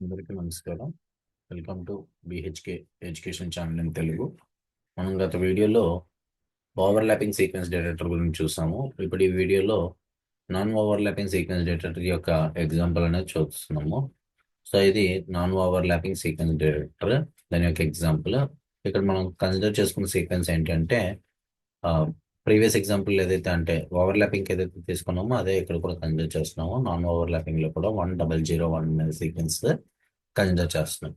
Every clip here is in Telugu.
అందరికీ నమస్కారం. Welcome to BHK education channel in Telugu. మనం గత వీడియోలో ఓవర్లాపింగ్ సీక్వెన్స్ డేటెక్టర్ గురించి చూసాము. ఇప్పుడు ఈ వీడియోలో నాన్ ఓవర్లాపింగ్ సీక్వెన్స్ డేటెక్టర్ యొక్క ఎగ్జాంపుల్ అనేది చూస్తున్నాము. సో ఇది నాన్ ఓవర్లాపింగ్ సీక్వెన్స్ డేటెక్టర్, దాని యొక్క ఎగ్జాంపుల్. ఇక్కడ మనం కన్సిడర్ చేసుకున్న సీక్వెన్స్ ఏంటంటే ప్రీవియస్ ఎగ్జాంపుల్ ఏదైతే అంటే ఓవర్లాపింగ్ ఏదైతే తీసుకున్నామో అదే ఇక్కడ కూడా కన్సిడర్ చేస్తున్నాము. నాన్ ఓవర్లాపింగ్ లో కూడా 1001 అనే సీక్వెన్స్ కన్సిడర్ చేస్తున్నాం.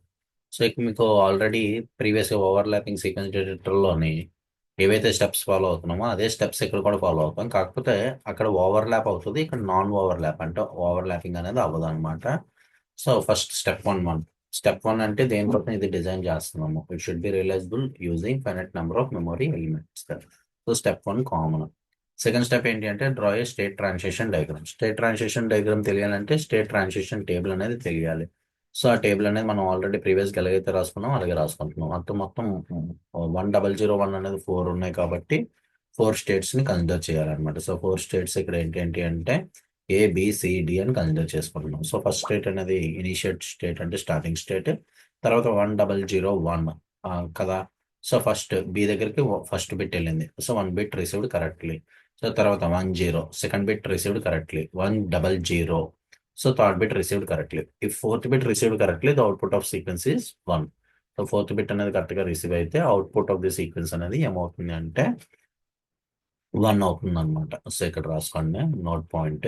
సో ఇక మీకు ఆల్రెడీ ప్రీవియస్ ఓవర్లాపింగ్ సీక్వెన్స్ డిటెక్టర్లోని ఏవైతే స్టెప్స్ ఫాలో అవుతున్నామో అదే స్టెప్స్ ఇక్కడ కూడా ఫాలో అవుతాం. కాకపోతే అక్కడ ఓవర్లాప్ అవుతుంది, ఇక్కడ నాన్ ఓవర్లాప్ అంటే ఓవర్లాపింగ్ అనేది అవ్వదు అనమాట. సో ఫస్ట్ స్టెప్ వన్ అంటే దేనికోసం ఇది డిజైన్ చేస్తున్నాము. It should be realisable using finite number of memory elements. So step 1 common. Second step ఏంటి అంటే డ్రా ఏ state transition diagram. State transition diagram తెలియాలంటే స్టేట్ ట్రాన్సిషన్ టేబుల్ అనేది తెలియాలి. సో ఆ టేబుల్ అనేది మనం ఆల్రెడీ ప్రీవియస్గా ఎలాగైతే రాసుకున్నాం అలాగే రాసుకుంటున్నాం. మొత్తం 1001 అనేది 4 ఉన్నాయి కాబట్టి 4 స్టేట్స్ని కన్సిడర్ చేయాలన్నమాట. సో 4 స్టేట్స్ ఇక్కడ ఏంటి అంటే ABCD అని కన్సిడర్ చేసుకుంటున్నాం. సో ఫస్ట్ స్టేట్ అనేది ఇనిషియేట్ స్టేట్ అంటే స్టార్టింగ్ స్టేట్. తర్వాత 1001 కదా. సో ఫస్ట్ బి దగ్గరికి ఫస్ట్ బిట్ వెళ్ళింది. So 1 bit received correctly. So తర్వాత 10 second bit received correctly. 100. So third bit received correctly. ఈ fourth bit received correctly, the output of sequence is 1. So fourth bit అనేది కరెక్ట్గా రిసీవ్ అయితే అవుట్పుట్ ఆఫ్ ది సీక్వెన్స్ అనేది ఏమవుతుంది అంటే 1 అవుతుంది అనమాట. సో ఇక్కడ రాసుకోండి note point.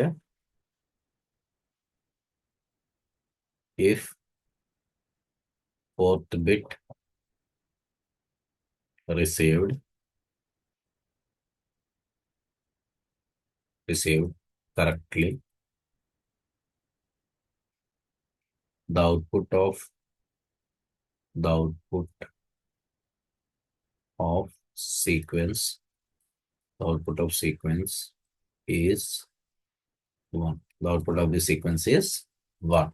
If fourth bit received correctly, the output of sequence is 1. The output of the sequence is 1.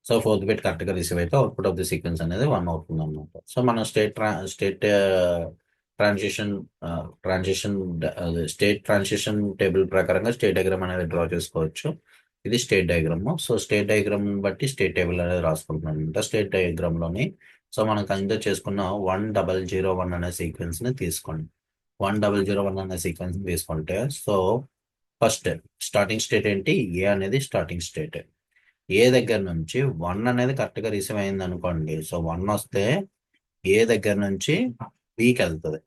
So fourth bit కరెక్ట్గా రిసీవ్ అయితే అవుట్పుట్ ఆఫ్ ది సీక్వెన్స్ అనేది 1 అవుతుంది అనమాట. సో మనం స్టేట్ ట్రాన్సిషన్ టేబుల్ ప్రకారంగా స్టేట్ డయాగ్రామ్ అనేది డ్రా చేసుకోవచ్చు. ఇది state diagram. So state diagram బట్టి స్టేట్ టేబుల్ అనేది రాసుకుంటున్నాం అనమాట. స్టేట్ డయాగ్రామ్లోని సో మనం కన్సిడర్ చేసుకున్న 1001 అనే సీక్వెన్స్ని తీసుకోండి. 1001 అనే సీక్వెన్స్ తీసుకుంటే సో ఫస్ట్ స్టార్టింగ్ స్టేట్ ఏంటి? ఏ అనేది స్టార్టింగ్ స్టేట్. ఏ దగ్గర నుంచి 1 అనేది కరెక్ట్గా రిసీవ్ అయింది అనుకోండి. సో 1 వస్తే ఏ దగ్గర నుంచి బికి వెళ్తుంది.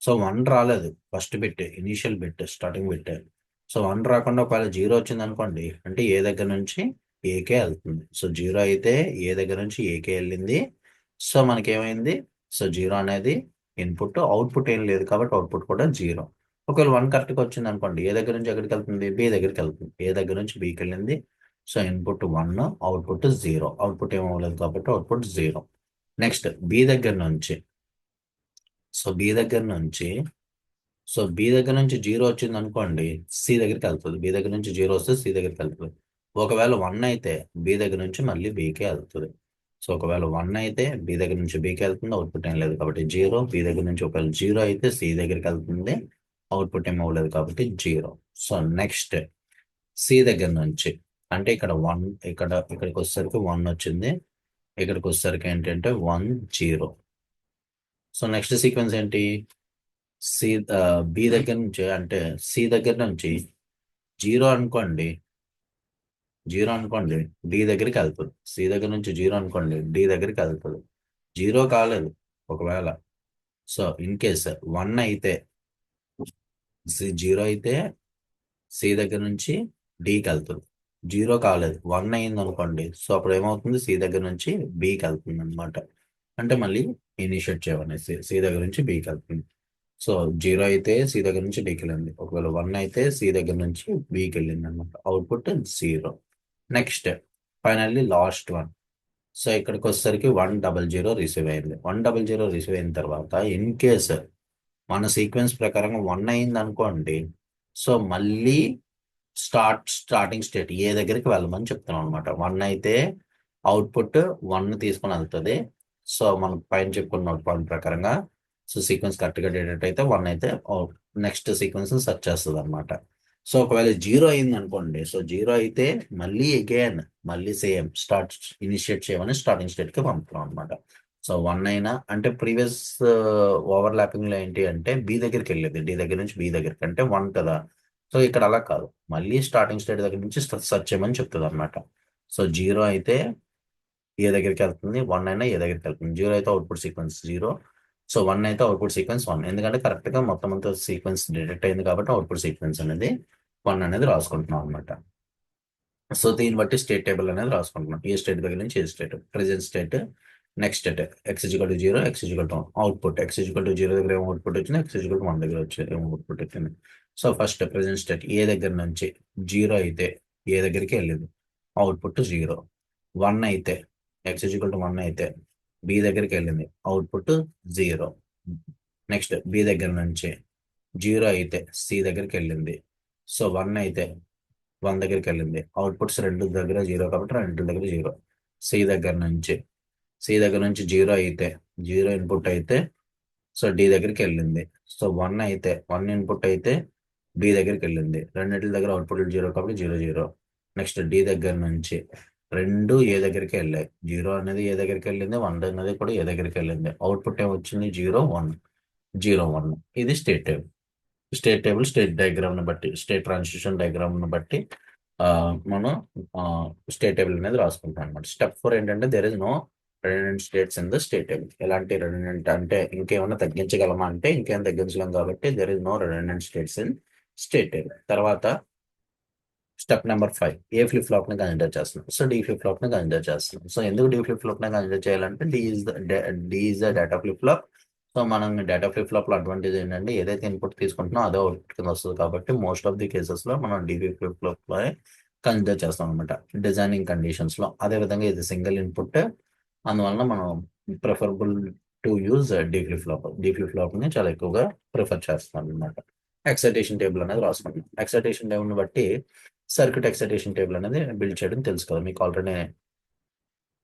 సో 1 రాలేదు, first bit initial bit starting bit. So 1 రాకుండా ఒకవేళ 0 వచ్చింది అనుకోండి అంటే ఏ దగ్గర నుంచి ఏకే వెళ్తుంది. సో 0 అయితే ఏ దగ్గర నుంచి ఏకే వెళ్ళింది. సో మనకేమైంది? సో 0 అనేది ఇన్పుట్, అవుట్పుట్ ఏం లేదు కాబట్టి అవుట్పుట్ కూడా 0. ఒకవేళ 1 కరెక్ట్గా వచ్చింది అనుకోండి ఏ దగ్గర నుంచి ఎక్కడికి వెళ్తుంది? బి దగ్గరికి వెళ్తుంది. ఏ దగ్గర నుంచి బికి వెళ్ళింది. So input 1, output 0. అవుట్పుట్ ఏమవ్వలేదు కాబట్టి అవుట్పుట్ 0. నెక్స్ట్ బి దగ్గర నుంచి బి దగ్గర నుంచి 0 వచ్చింది అనుకోండి సి దగ్గరికి వెళ్తుంది. బి దగ్గర నుంచి 0 వస్తే సి దగ్గరికి వెళ్తుంది. ఒకవేళ 1 అయితే బి దగ్గర నుంచి మళ్ళీ బీకే వెళ్తుంది. సో ఒకవేళ 1 అయితే బి దగ్గర నుంచి బీకి వెళ్తుంది, అవుట్పుట్ ఏం లేదు కాబట్టి 0. బి దగ్గర నుంచి ఒకవేళ 0 అయితే సి దగ్గరికి వెళ్తుంది, అవుట్పుట్ ఏం అవ్వలేదు కాబట్టి 0. సో నెక్స్ట్ సి దగ్గర నుంచి అంటే ఇక్కడ 1 ఇక్కడికి వచ్చేసరికి 1 వచ్చింది, ఇక్కడికి వచ్చేసరికి ఏంటంటే 1 0. సో నెక్స్ట్ సీక్వెన్స్ ఏంటి? సి బి దగ్గర నుంచి అంటే సి దగ్గర నుంచి 0 అనుకోండి డి దగ్గరికి వెళ్తుంది. సి దగ్గర నుంచి 0 అనుకోండి డి దగ్గరికి వెళ్తుంది. 0 కాలేదు ఒకవేళ. సో ఇన్ కేస్ 1 అయితే 0 అయితే సి దగ్గర నుంచి డికి వెళ్తుంది. 0 కాలేదు 1 అయింది అనుకోండి. సో అప్పుడు ఏమవుతుంది? సి దగ్గర నుంచి బికి వెళ్తుంది అనమాట. అంటే మళ్ళీ ఇనిషియేట్ చేయమని సి దగ్గర నుంచి బికి వెళ్తుంది. సో 0 అయితే సి దగ్గర నుంచి డికి వెళ్ళింది. ఒకవేళ 1 అయితే సి దగ్గర నుంచి బికి వెళ్ళింది అనమాట. Output 0. Next finally last 1. So ఇక్కడికి వచ్చేసరికి 100 రిసీవ్ అయింది. 100 రిసీవ్ అయిన తర్వాత ఇన్ కేస్ మన సీక్వెన్స్ ప్రకారంగా 1 అయింది అనుకోండి. సో మళ్ళీ స్టార్టింగ్ స్టేట్ ఏ దగ్గరికి వెళ్ళమని చెప్తున్నాం అనమాట. 1 అయితే అవుట్పుట్ 1 తీసుకొని వెళ్తుంది. సో మనం పైన చెప్పుకున్న పాయింట్ ప్రకారంగా సో సీక్వెన్స్ కరెక్ట్గా డేటెక్ట్ అయితే 1 అయితే నెక్స్ట్ సీక్వెన్స్ సెర్చ్ చేస్తుంది అనమాట. సో ఒకవేళ జీరో అయింది అనుకోండి, సో జీరో అయితే మళ్ళీ అగైన్ మళ్ళీ సేమ్ స్టార్ట్ ఇనిషియేట్ చేయమని స్టార్టింగ్ స్టేట్కి పంపుతాం అనమాట. సో వన్ అయినా అంటే ప్రీవియస్ ఓవర్లాపింగ్ లో ఏంటి అంటే బి దగ్గరికి వెళ్ళేది, డి దగ్గర నుంచి బి దగ్గరికి అంటే వన్ కదా. సో ఇక్కడ అలా కాదు, మళ్ళీ స్టార్టింగ్ స్టేట్ దగ్గర నుంచి సెర్చ్ చేయమని చెప్తుంది అనమాట. సో జీరో అయితే ఏ దగ్గరికి వెళ్తుంది, వన్ అయినా ఏ దగ్గరికి వెళ్తుంది. జీరో అయితే output sequence zero, so one అయితే అవుట్పుట్ సీక్వెన్స్ వన్, ఎందుకంటే కరెక్ట్ గా మొత్తం అంతా సీక్వెన్స్ డిటెక్ట్ అయింది కాబట్టి అవుట్పుట్ సీక్వెన్స్ అనేది వన్ అనేది రాసుకుంటున్నాం అనమాట. సో దీన్ని బట్టి స్టేట్ టేబుల్ అనేది రాసుకుంటున్నాం, ఏ స్టేట్ దగ్గర నుంచి ఏ state, present state, next state, x equal to zero, x equal to output, x equal to zero దగ్గర ఏమో అవుట్పుట్ వచ్చింది, ఎక్స్ ఈక్వల్ టు వన్ దగ్గర వచ్చేది ఏమో అవుట్పుట్ వచ్చింది. సో ఫస్ట్ ప్రెసెంట్ స్టేట్ ఏ దగ్గర నుంచి జీరో అయితే ఏ దగ్గరికి వెళ్ళింది, అవుట్పుట్ జీరో. వన్ అయితే ఎక్స్ ఈక్వల్ టు వన్ అయితే బి దగ్గరికి వెళ్ళింది, అవుట్పుట్ జీరో. నెక్స్ట్ బి దగ్గర నుంచి జీరో అయితే సి దగ్గరికి వెళ్ళింది, సో వన్ అయితే వన్ దగ్గరికి వెళ్ళింది, అవుట్పుట్స్ రెండు దగ్గర జీరో కాబట్టి రెండు దగ్గర జీరో. సి దగ్గర నుంచి సి దగ్గర నుంచి జీరో అయితే జీరో ఇన్పుట్ అయితే సో డి దగ్గరికి వెళ్ళింది. సో వన్ అయితే వన్ ఇన్పుట్ అయితే బి దగ్గరికి వెళ్ళింది, రెండింటి దగ్గర అవుట్పుట్ జీరో కాబట్టి జీరో జీరో. నెక్స్ట్ డి దగ్గర నుంచి రెండు ఏ దగ్గరికి వెళ్ళాయి, జీరో అనేది ఏ దగ్గరికి వెళ్ళింది, వన్ అనేది కూడా ఏ దగ్గరికి వెళ్ళింది, అవుట్పుట్ ఏమొచ్చింది జీరో వన్, జీరో వన్. ఇది state table. State table state diagram ని బట్టి, స్టేట్ ట్రాన్సిషన్ డయాగ్రామ్ ని బట్టి మనం స్టేట్ టేబుల్ అనేది రాసుకుంటాం అనమాట. స్టెప్ 4 ఏంటంటే there is no redundant states in the state table. ఎలాంటి రెడెండెంట్ అంటే ఇంకేమైనా తగ్గించగలమా అంటే ఇంకేం తగ్గించలేం కాబట్టి there is no redundant states in state table. తర్వాత step number 5, a flip flop ని కన్సిడర్ చేస్తున్నాం, సో డి ఫ్లిప్ ఫ్లాప్ ని కన్సిడర్ చేస్తున్నాం. సో ఎందుకు డి ఫ్లిప్ ఫ్లాప్ ని కన్సిడర్ చేయాలంటే D is the data flip flop. So మనం డేటా ఫ్లిప్ ఫ్లాప్ లో అడ్వాంటేజ్ ఏంటంటే ఏదైతే ఇన్పుట్ తీసుకుంటున్నామో అదే అవుట్పుట్ కింద వస్తుంది కాబట్టి మోస్ట్ ఆఫ్ ది కేసెస్ లో మనం డి ఫ్లిప్ ఫ్లాప్ లో కన్సిడర్ చేస్తాం అనమాట డిజైనింగ్ కండిషన్స్ లో. అదే విధంగా ఇది సింగిల్ ఇన్పుట్, అందువలన మనం preferable to use D flip flop. D flip flop ని చాలా ఎక్కువగా ప్రిఫర్ చేస్తాం అనమాట. ఎక్సైటేషన్ టేబుల్ అనేది రాసుకుంటాం. ఎక్సైటేషన్ టేబుల్ ని బట్టి సర్క్యూట్ ఎక్సైటేషన్ టేబుల్ అనేది బిల్డ్ చేయడం తెలుసు కదా మీకు, ఆల్రెడీ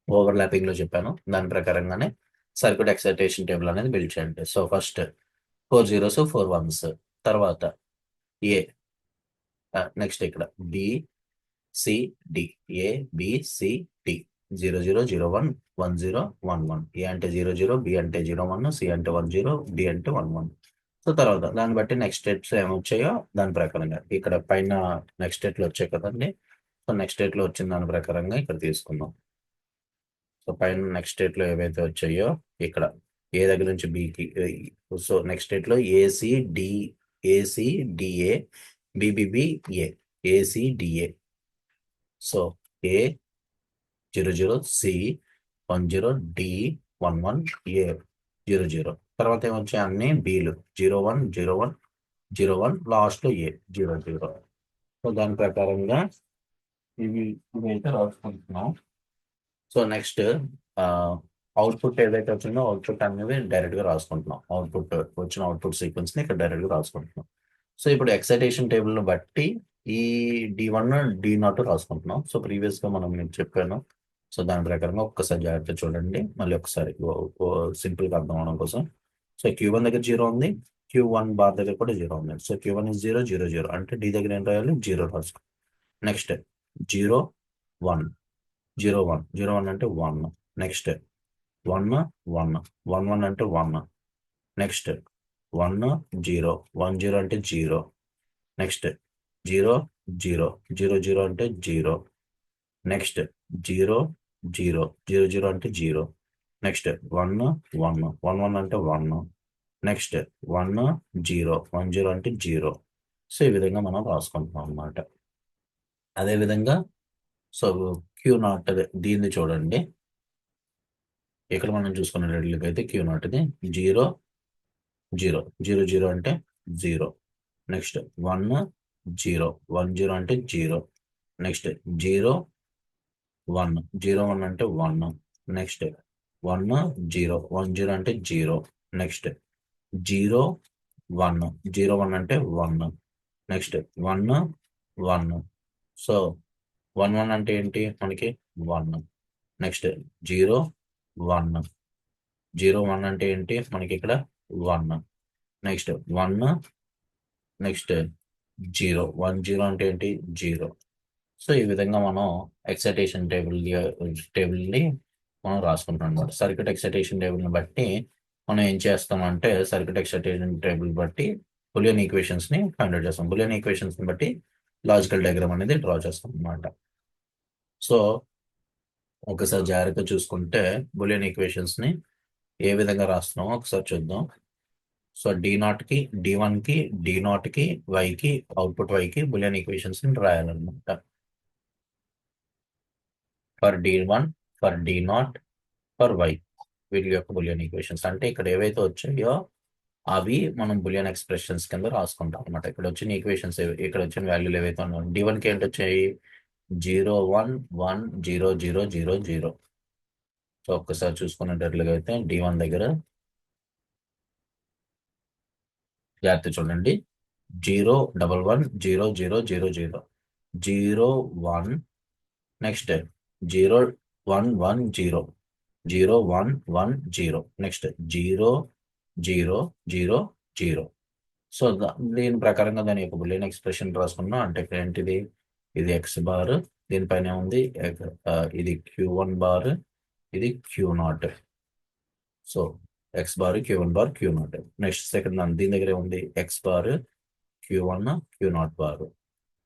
ఓవర్లాపింగ్ లో చెప్పాను. దాని ప్రకారంగానే సర్క్యూట్ ఎక్సైటేషన్ టేబుల్ అనేది బిల్డ్ చేయండి. సో ఫస్ట్ 4 జీరోస్ 4 వన్స్, తర్వాత ఏ, నెక్స్ట్ ఇక్కడ B C D, A B C D, 0 0 0 1 1 0 1 1. A అంటే 0 0, బి అంటే 0 1, సి అంటే 1 0, డి అంటే 1 1. సో తర్వాత దాన్ని బట్టి నెక్స్ట్ స్టెప్స్ ఏమొచ్చాయో దాని ప్రకారంగా ఇక్కడ పైన నెక్స్ట్ స్టేట్ లో వచ్చాయి కదండి. సో నెక్స్ట్ స్టేట్ లో వచ్చిన దాని ప్రకారంగా ఇక్కడ తీసుకుందాం. సో పైన నెక్స్ట్ స్టేట్ లో ఏవైతే వచ్చాయో ఇక్కడ ఏ దగ్గర నుంచి బికి, సో నెక్స్ట్ స్టేట్ లో ఏసిడి, ఏసిడిఏ, బిబిబిఏ, ఏసిడిఏ. సో ఏ 0 0, సి 1 0, డి 1 1, ఏ 0 0. తర్వాత ఏమొచ్చాయి అన్ని బీలు 0 1 0 1 0 1, లాస్ట్ లో ఏ 0 0. సో దాని ప్రకారంగా ఇవి ఇవైతే రాసుకుంటున్నాం. సో నెక్స్ట్ అవుట్పుట్ ఏదైతే వచ్చిందో అవుట్పుట్ అనేది డైరెక్ట్ గా రాసుకుంటున్నాం. అవుట్పుట్ వచ్చిన అవుట్పుట్ సీక్వెన్స్ ని ఇక్కడ డైరెక్ట్ గా రాసుకుంటున్నాం. సో ఇప్పుడు ఎక్సైటేషన్ టేబుల్ ను బట్టి ఈ D1 D0 రాసుకుంటున్నాం. సో ప్రీవియస్ గా మనం మీకు చెప్పాను. సో దాని ప్రకారంగా ఒక్కసారి జాగ్రత్త చూడండి, మళ్ళీ ఒకసారి సింపుల్ గా అర్థం అవడం కోసం. సో Q1 దగ్గర జీరో ఉంది, Q1 బార్ దగ్గర కూడా జీరో ఉంది. సో Q1 ఇస్ 0 0 0 అంటే డి దగ్గర ఏం రాయాలి, జీరో రాసుకో. నెక్స్ట్ 0 1 0 1 0 1 అంటే 1. నెక్స్ట్ 1 1 1 1 అంటే 1. నెక్స్ట్ 1 0 1 0 అంటే 0. నెక్స్ట్ 0 0 0 0 అంటే 0. నెక్స్ట్ 0 0 0 0 అంటే 0. నెక్స్ట్ 1 1 1 1 అంటే 1. నెక్స్ట్ 1 0 1 0 అంటే 0. సో ఈ విధంగా మనం రాసుకుంటున్నాం అన్నమాట. అదే విధంగా సో Q0 దీన్ని చూడండి. ఇక్కడ మనం చూసుకున్నట్లయితే Q0 ది 0 0 0 0 అంటే 0. నెక్స్ట్ 1 0 1 0 అంటే 0. నెక్స్ట్ 0 1 0 1 అంటే 1. నెక్స్ట్ 1 0 1 0 అంటే 0. నెక్స్ట్ 0 1 0 1 అంటే 1. నెక్స్ట్ 1 1. సో 1 1 అంటే ఏంటి మనకి 1. నెక్స్ట్ 0 1 0 1 అంటే ఏంటి మనకి ఇక్కడ 1. నెక్స్ట్ 1. నెక్స్ట్ జీరో 1 0 అంటే ఏంటి జీరో. సో ఈ విధంగా మనం ఎక్సైటేషన్ టేబుల్ని మనం రాసుకుంటాం అనమాట. సర్క్యూట్ ఎక్సైటేషన్ టేబుల్ని బట్టి మనం ఏం చేస్తామంటే సర్క్యూట్ ఎక్సైటేషన్ టేబుల్ బట్టి బులియన్ ఈక్వేషన్స్ని ఫైండ్ అవుట్ చేస్తాం. బులియన్ ఈక్వేషన్స్ని బట్టి లాజికల్ డయాగ్రామ్ అనేది డ్రా చేస్తాం అనమాట. సో ఒకసారి జాగ్రత్తగా చూసుకుంటే బులియన్ ఈక్వేషన్స్ని ఏ విధంగా రాస్తున్నామో ఒకసారి చూద్దాం. సో D0కి D1కి D0కి వైకి అవుట్పుట్ వైకి బులియన్ ఈక్వేషన్స్ని రాయాలన్నమాట. For D1 for D0 for y వీటి యొక్క బులియన్ ఈక్వేషన్స్ అంటే ఇక్కడ ఏవైతే వచ్చాయో అవి మనం బులియన్ ఎక్స్ప్రెషన్స్ కింద రాసుకుంటాం అనమాట. ఇక్కడ వచ్చిన ఈక్వేషన్స్ ఇక్కడ వచ్చిన వాల్యూలు ఏవైతే ఉన్నాయో D1కి ఏంటి వచ్చాయి 0 1 1 0 0 0 0. సో ఒక్కసారి చూసుకున్నట్లయితే D1 దగ్గర జాగ్రత్త చూడండి 0 1 1 0 0 0 0 0 1 నెక్స్ట్ 0 1 1 0 0 1 1 0 నెక్స్ట్ 0 0 0 0. సో దీని ప్రకారంగా దాని యొక్క బులియన్ ఎక్స్ప్రెషన్ రాసుకున్నాం. అంటే ఇక్కడ ఏంటిది ఇది ఎక్స్ బార్ దీనిపైన ఉంది ఇది Q1 బార్ ఇది Q0. So X bar Q1 bar Q0. Next second దీని దగ్గరే ఉంది X bar Q1 Q0 bar.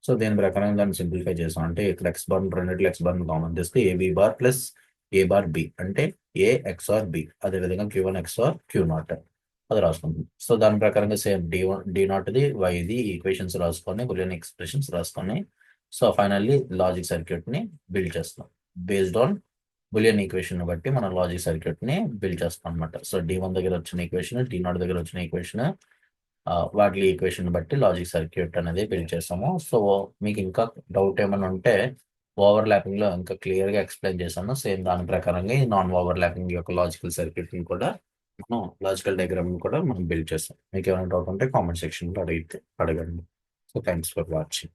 So దీని ప్రకారం దాన్ని సింప్లిఫై చేసాం. అంటే ఇక్కడ ఎక్స్ బార్ రెండిట్లో ఎక్స్ బార్ కామన్ తీస్తే ఏబి బార్ ప్లస్ ఏ బార్ బి అంటే ఏ ఎక్స్ఆర్ బి. అదేవిధంగా Q1 ఎక్స్ఆర్ Q0 అది రాసుకుంటాం. సో దాని ప్రకారంగా సేమ్ D0ది వైది ఈక్వేషన్స్ రాసుకొని బులియన్ ఎక్స్ప్రెషన్స్ రాసుకొని సో ఫైనల్లీ లాజిక్ సర్క్యూట్ని బిల్డ్ చేస్తాం. బేస్డ్ ఆన్ బులియన్ ఈక్వేషన్ బట్టి మనం లాజిక్ సర్క్యూట్ని బిల్డ్ చేస్తాం అనమాట. సో D1 దగ్గర వచ్చిన ఈక్వేషన్ D0 దగ్గర వచ్చిన ఈక్వేషన్ వాటి ఈక్వేషన్ బట్టి లాజిక్ సర్క్యూట్ అనేది బిల్డ్ చేస్తాము. సో మీకు ఇంకా డౌట్ ఏమైనా ఉంటే ఓవర్ ల్యాపింగ్ లో ఇంకా క్లియర్ గా ఎక్స్ప్లెయిన్ చేశాను. సేమ్ దాని ప్రకారంగా ఈ నాన్ ఓవర్ ల్యాపింగ్ యొక్క లాజికల్ సర్క్యూట్ ని కూడా మనం లాజికల్ డయాగ్రామ్ కూడా మనం బిల్డ్ చేస్తాం. మీకు ఏమైనా డౌట్ ఉంటే కామెంట్ సెక్షన్ లో అడగండి. So thanks for watching.